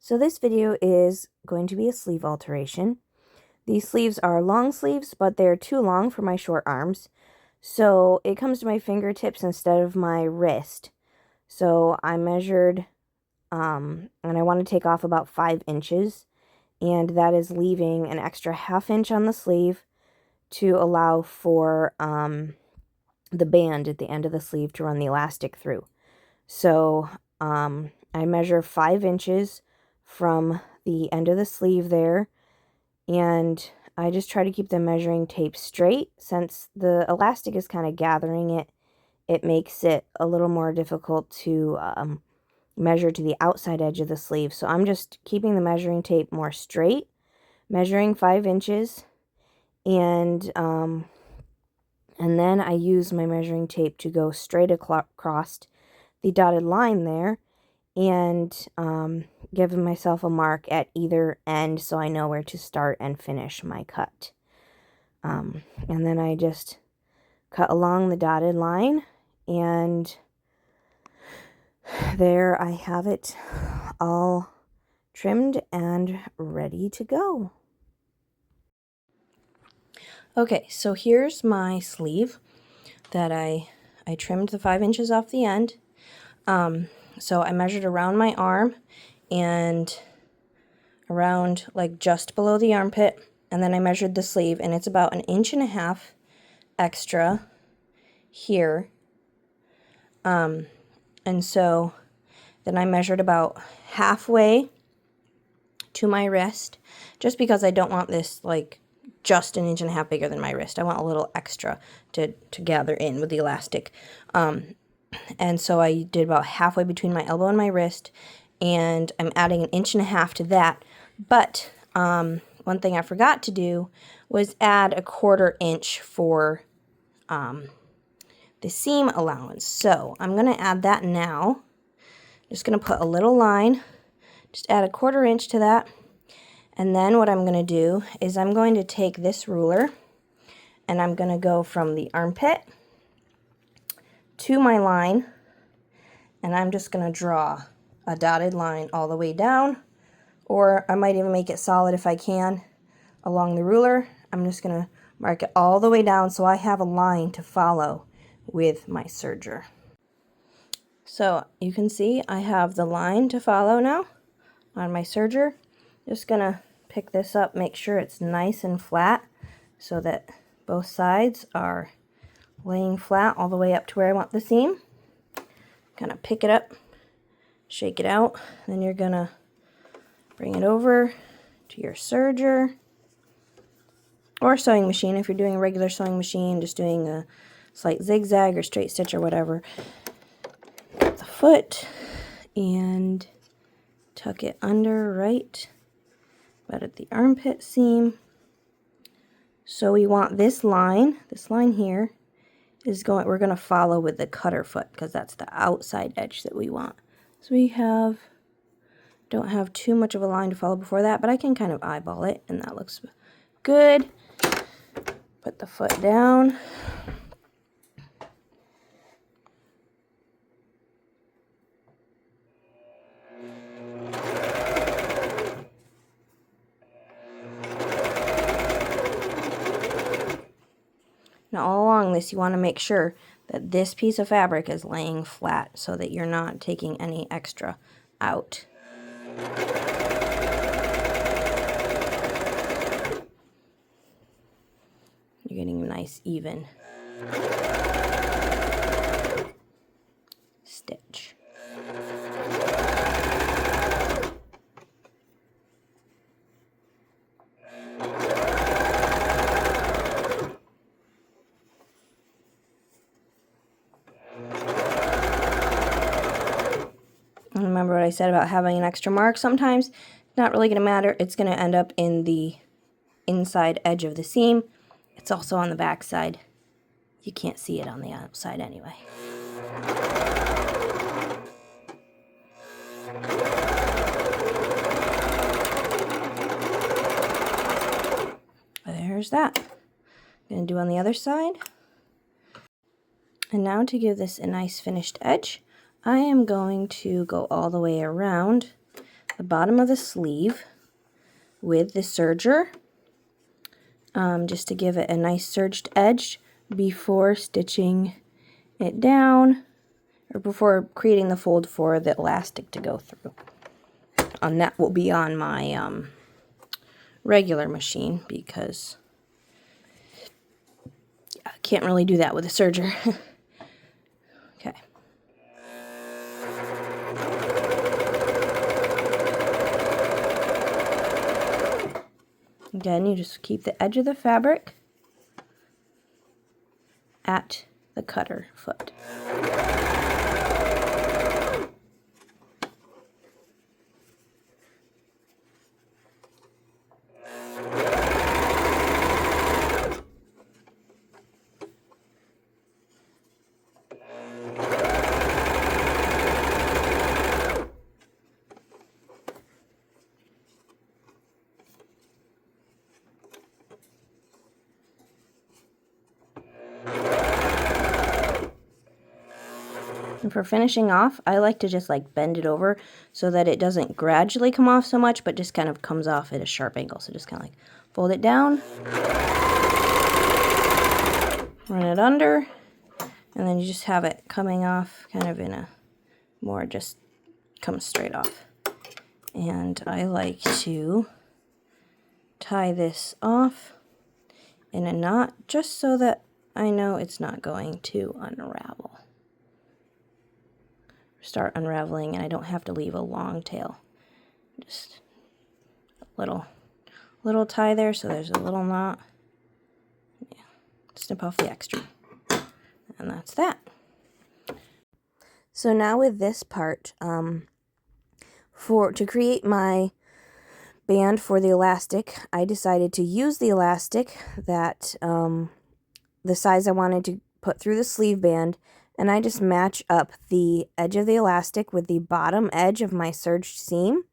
So this video is going to be a sleeve alteration. These sleeves are long sleeves, but they're too long for my short arms. So it comes to my fingertips instead of my wrist. So I measured, and I want to take off about 5 inches. And that is leaving an extra ½ inch on the sleeve to allow for the band at the end of the sleeve to run the elastic through. So I measure 5 inches from the end of the sleeve there, and I just try to keep the measuring tape straight. Since the elastic is kind of gathering it makes it a little more difficult to measure to the outside edge of the sleeve. So I'm just keeping the measuring tape more straight, measuring 5 inches, and then I use my measuring tape to go straight across the dotted line there, and giving myself a mark at either end so I know where to start and finish my cut. And then I just cut along the dotted line, and there I have it all trimmed and ready to go. Okay, so here's my sleeve that I trimmed the 5 inches off the end. So I measured around my arm and around like just below the armpit, and then I measured the sleeve, and it's about 1.5 inches extra here. And so then I measured about halfway to my wrist, just because I don't want this like just 1.5 inches bigger than my wrist. I want a little extra to gather in with the elastic. And so I did about halfway between my elbow and my wrist, and I'm adding 1.5 inches to that. But one thing I forgot to do was add 1/4 inch for the seam allowance. So I'm going to add that now. Just going to put a little line, just add 1/4 inch to that. And then what I'm going to do is I'm going to take this ruler, and I'm going to go from the armpit to my line, and I'm just going to draw a dotted line all the way down, or I might even make it solid if I can along the ruler. I'm just going to mark it all the way down so I have a line to follow with my serger. So you can see I have the line to follow now on my serger. Just going to pick this up, make sure it's nice and flat so that both sides are laying flat all the way up to where I want the seam. Kind of pick it up, shake it out, then you're going to bring it over to your serger or sewing machine. If you're doing a regular sewing machine, just doing a slight zigzag or straight stitch or whatever. Get the foot and tuck it under right about at the armpit seam. So we want this line here is we're going to follow with the cutter foot, because that's the outside edge that we want. So we don't have too much of a line to follow before that, but I can kind of eyeball it, and that looks good. Put the foot down. Now all along this, you want to make sure that this piece of fabric is laying flat so that you're not taking any extra out. You're getting a nice even stitch. And remember what I said about having an extra mark? Sometimes it's not really going to matter. It's going to end up in the inside edge of the seam. It's also on the back side. You can't see it on the outside anyway. There's that. I'm going to do on the other side. And now to give this a nice finished edge, I am going to go all the way around the bottom of the sleeve with the serger, just to give it a nice serged edge before stitching it down, or before creating the fold for the elastic to go through. And that will be on my regular machine, because I can't really do that with a serger. Okay. Again, you just keep the edge of the fabric at the cutter foot. And for finishing off, I like to just like bend it over so that it doesn't gradually come off so much, but just kind of comes off at a sharp angle. So just kind of like fold it down, run it under, and then you just have it coming off kind of in a more just comes straight off. And I like to tie this off in a knot just so that I know it's not going to unravel. Start unraveling, and I don't have to leave a long tail. Just a little tie there, so there's a little knot. Yeah. Snip off the extra. And that's that. So now with this part, to create my band for the elastic, I decided to use the elastic that the size I wanted to put through the sleeve band, and I just match up the edge of the elastic with the bottom edge of my serged seam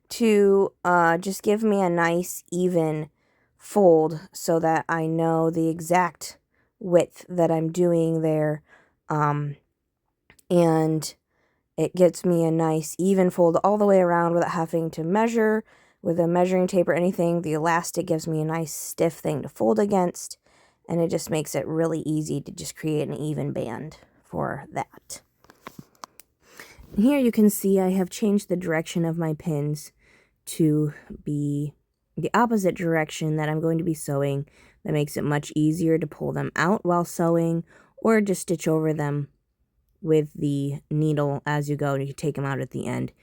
to just give me a nice even fold so that I know the exact width that I'm doing there, and it gets me a nice even fold all the way around without having to measure with a measuring tape or anything. The elastic gives me a nice stiff thing to fold against, and it just makes it really easy to just create an even band for that. And here you can see I have changed the direction of my pins to be the opposite direction that I'm going to be sewing. That makes it much easier to pull them out while sewing, or just stitch over them with the needle as you go, and you can take them out at the end.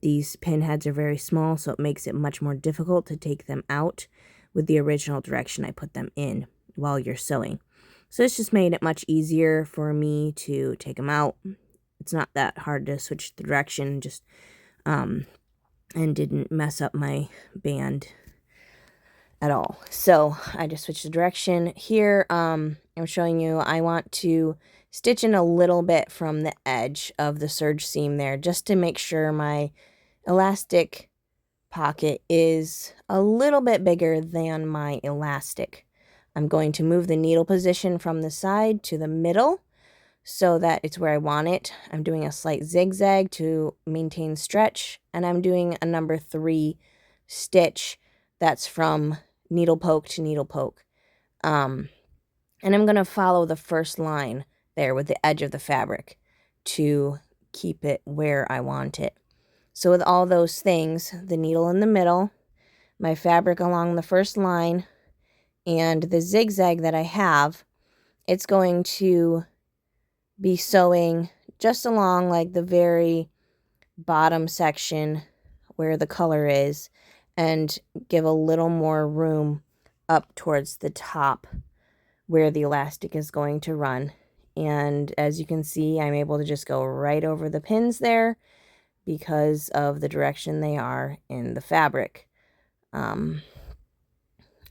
These pin heads are very small, so it makes it much more difficult to take them out with the original direction I put them in while you're sewing. So it's just made it much easier for me to take them out. It's not that hard to switch the direction, just and didn't mess up my band at all. So I just switched the direction. Here I'm showing you I want to stitch in a little bit from the edge of the serge seam there, just to make sure my elastic pocket is a little bit bigger than my elastic. I'm going to move the needle position from the side to the middle so that it's where I want it. I'm doing a slight zigzag to maintain stretch, and I'm doing a number 3 stitch that's from needle poke to needle poke. And I'm going to follow the first line there with the edge of the fabric to keep it where I want it. So with all those things, the needle in the middle, my fabric along the first line, and the zigzag that I have, it's going to be sewing just along like the very bottom section where the color is, and give a little more room up towards the top where the elastic is going to run. And as you can see, I'm able to just go right over the pins there because of the direction they are in the fabric.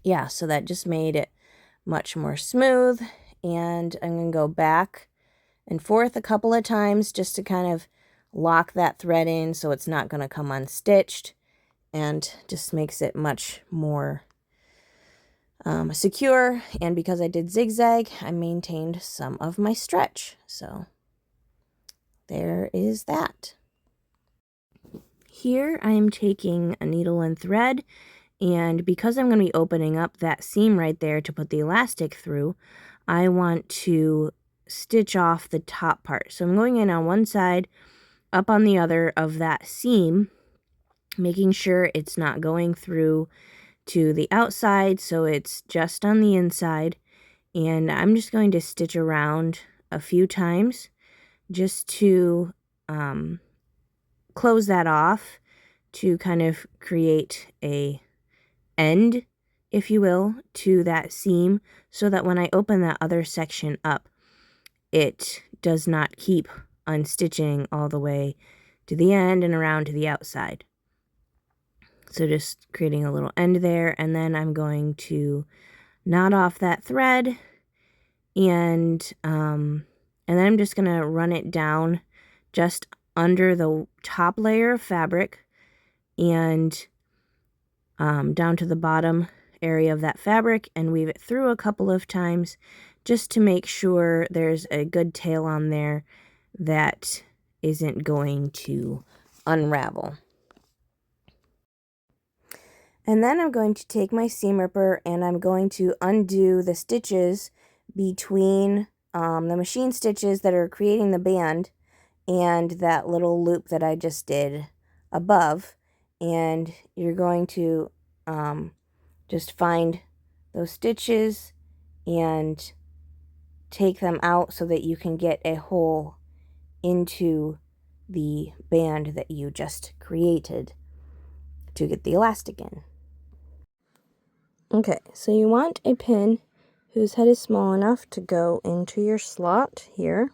Yeah, so that just made it much more smooth, and I'm going to go back and forth a couple of times just to kind of lock that thread in so it's not going to come unstitched, and just makes it much more secure. And because I did zigzag, I maintained some of my stretch. So there is that. here I am taking a needle and thread, and because I'm going to be opening up that seam right there to put the elastic through, I want to stitch off the top part. So I'm going in on one side, up on the other of that seam, making sure it's not going through to the outside, so it's just on the inside. And I'm just going to stitch around a few times just to close that off, to kind of create a end, if you will, to that seam, so that when I open that other section up, it does not keep unstitching all the way to the end and around to the outside. So just creating a little end there, and then I'm going to knot off that thread, and then I'm just going to run it down just under the top layer of fabric and down to the bottom area of that fabric, and weave it through a couple of times just to make sure there's a good tail on there that isn't going to unravel. And then I'm going to take my seam ripper and I'm going to undo the stitches between the machine stitches that are creating the band and that little loop that I just did above. And you're going to just find those stitches and take them out so that you can get a hole into the band that you just created to get the elastic in. Okay, so you want a pin whose head is small enough to go into your slot here.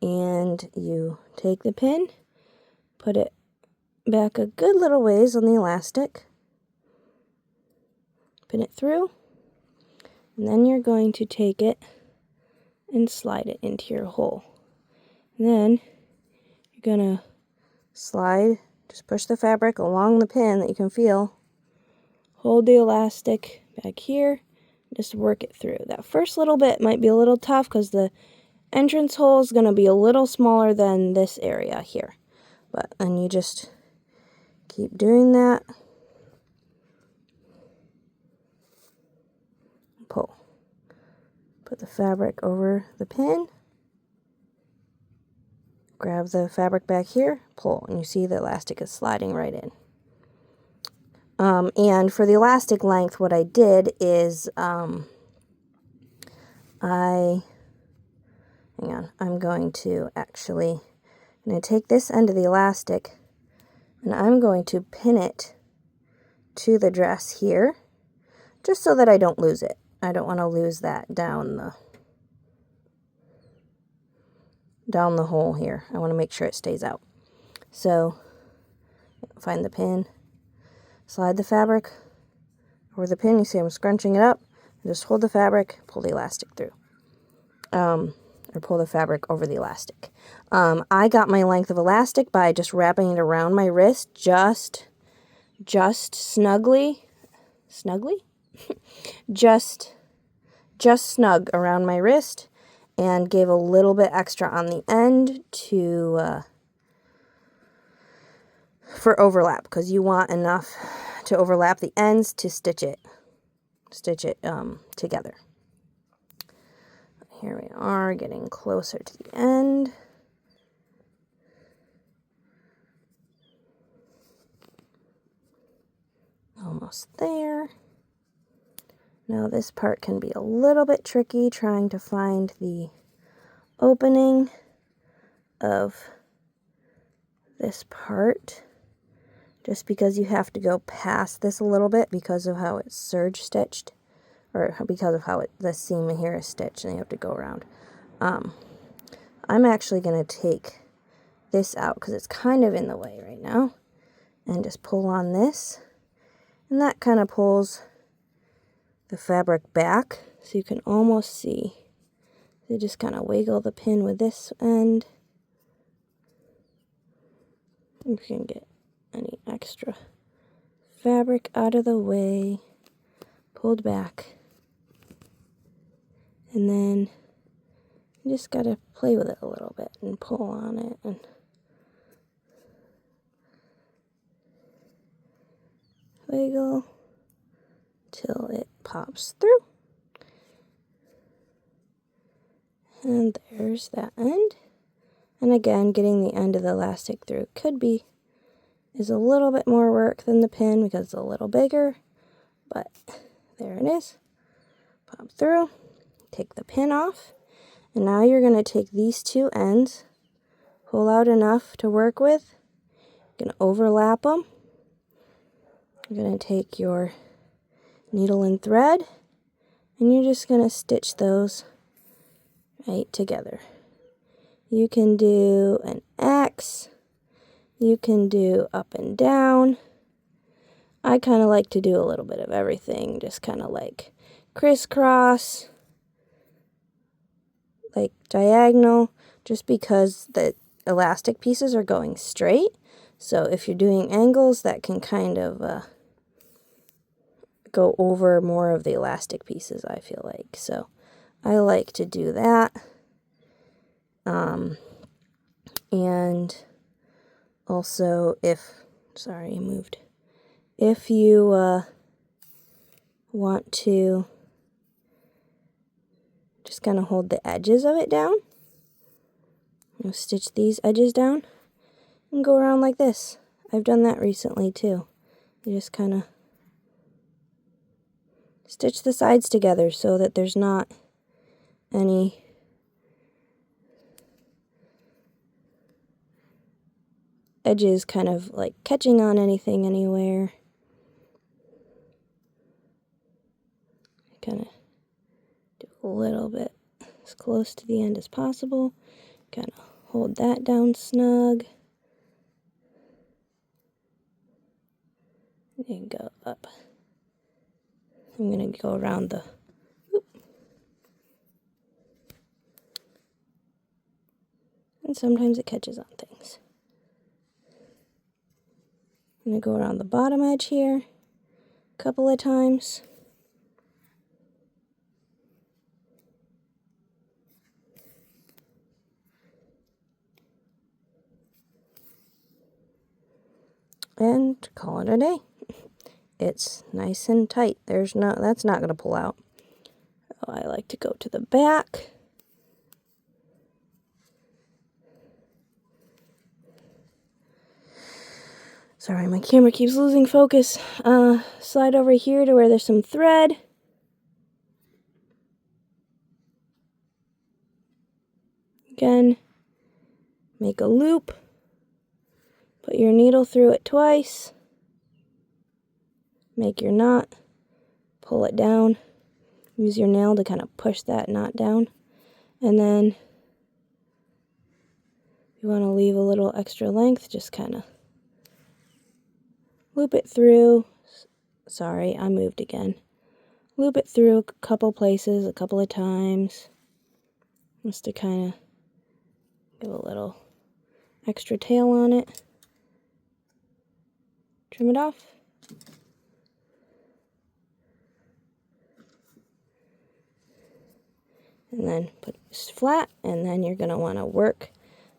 And you take the pin, put it back a good little ways on the elastic, pin it through, and then you're going to take it and slide it into your hole. And then you're going to slide, just push the fabric along the pin that you can feel, hold the elastic back here, just work it through. That first little bit might be a little tough because the entrance hole is going to be a little smaller than this area here. But then you just keep doing that. Pull. Put the fabric over the pin. Grab the fabric back here, pull, and you see the elastic is sliding right in. And for the elastic length, what I did is I'm going to take this end of the elastic and I'm going to pin it to the dress here, just so that I don't lose it. I don't want to lose that down the hole here. I want to make sure it stays out. So find the pin, slide the fabric over the pin. You see I'm scrunching it up. Just hold the fabric, pull the elastic through. Or pull the fabric over the elastic. I got my length of elastic by just wrapping it around my wrist, just snug around my wrist, and gave a little bit extra on the end for overlap, because you want enough to overlap the ends to stitch it together. Here we are, getting closer to the end. Almost there. Now this part can be a little bit tricky, trying to find the opening of this part, just because you have to go past this a little bit because of how it's serge stitched, or because of how the seam in here is stitched, and you have to go around. I'm actually going to take this out because it's kind of in the way right now, and just pull on this, and that kind of pulls the fabric back, so you can almost see. You just kind of wiggle the pin with this end. You can get any extra fabric out of the way, pulled back, and then you just gotta play with it a little bit and pull on it, and wiggle till it pops through. And there's that end. And again, getting the end of the elastic through is a little bit more work than the pin because it's a little bigger, but there it is. Pop through, take the pin off, and now you're going to take these two ends, pull out enough to work with, you're going to overlap them. You're going to take your needle and thread, and you're just going to stitch those right together. You can do an X, you can do up and down. I kind of like to do a little bit of everything, just kind of like crisscross, like diagonal, just because the elastic pieces are going straight. So if you're doing angles, that can kind of go over more of the elastic pieces, I feel like. So I like to do that. And also if you want to just kind of hold the edges of it down, stitch these edges down and go around like this. I've done that recently too. You just kind of stitch the sides together so that there's not any edges kind of like catching on anything anywhere. Kind of do a little bit as close to the end as possible. Kind of hold that down snug. And go up. I'm going to go around the and sometimes it catches on things. I'm going to go around the bottom edge here a couple of times. And call it a day. It's nice and tight. That's not going to pull out. Oh, I like to go to the back. Sorry, my camera keeps losing focus. Slide over here to where there's some thread. Again, make a loop. Put your needle through it twice. Make your knot. Pull it down. Use your nail to kind of push that knot down. And then if you want to leave a little extra length, just kind of loop it through. Sorry, I moved again. Loop it through a couple places, a couple of times. Just to kind of give a little extra tail on it. Trim it off. And then put it flat, and then you're going to want to work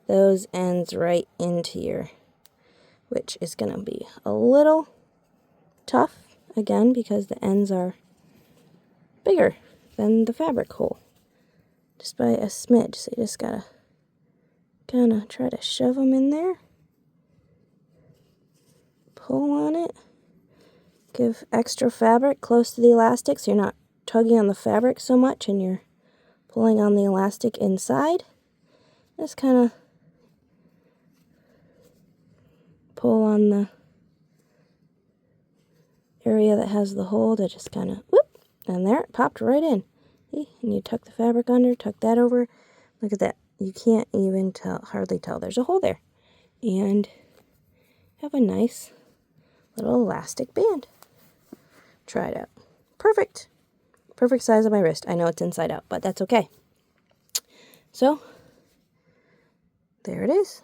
those ends right into which is going to be a little tough, again, because the ends are bigger than the fabric hole. Just by a smidge, so you just got to kind of try to shove them in there. Pull on it. Give extra fabric close to the elastic so you're not tugging on the fabric so much and you're pulling on the elastic inside. Just kind of pull on the area that has the hole to just kind of whoop, and there it popped right in. See? And you tuck the fabric under, tuck that over. Look at that. You can't even hardly tell there's a hole there. And have a nice little elastic band. Try it out. Perfect. Perfect size of my wrist. I know it's inside out, but that's okay. So, there it is.